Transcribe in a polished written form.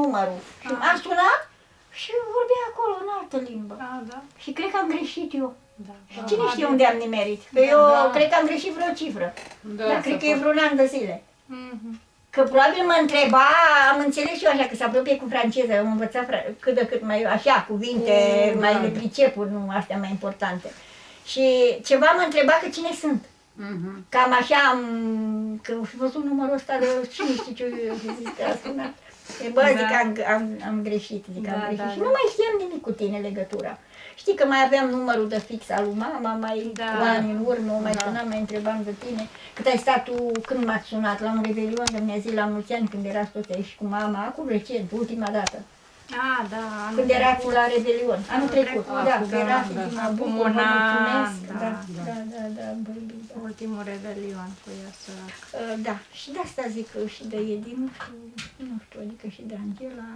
numărul. Și am sunat și vorbea acolo în altă limbă. Da. Și cred că am greșit eu. Da. Și cine știe unde am nimerit? Că eu cred că am greșit vreo cifră. Dar cred că e vreun an de zile. Că probabil mă întreba, am înțeles și eu așa, că se apropie cu franceză, am învățat cât de cât mai, așa, cuvinte, mai le pricepuri, nu astea mai importante. Și ceva mă întreba că cine sunt. Cam așa am, că am văzut numărul ăsta de cine știu ce, zis că a sunat. Bă, zic că am greșit, am greșit. Și nu mai știam nimic cu tine legătura. Știi că mai aveam numărul de fix al lui mama, mai cu ani în urmă, mai sunam, mai întrebam de tine. Cât ai stat tu, când m-ați sunat, la un revelion, de mi-a zis la mulți ani, când erați toți aici cu mama, acum recent, ultima dată. Când erați la revelion, anul trecut, da, că erați, mă bucur, vă mulțumesc. Da, am vorbit. Ultimul revelion cu ea săracă. Da, și de asta zic, și de Edi, nu știu, adică și de Angela.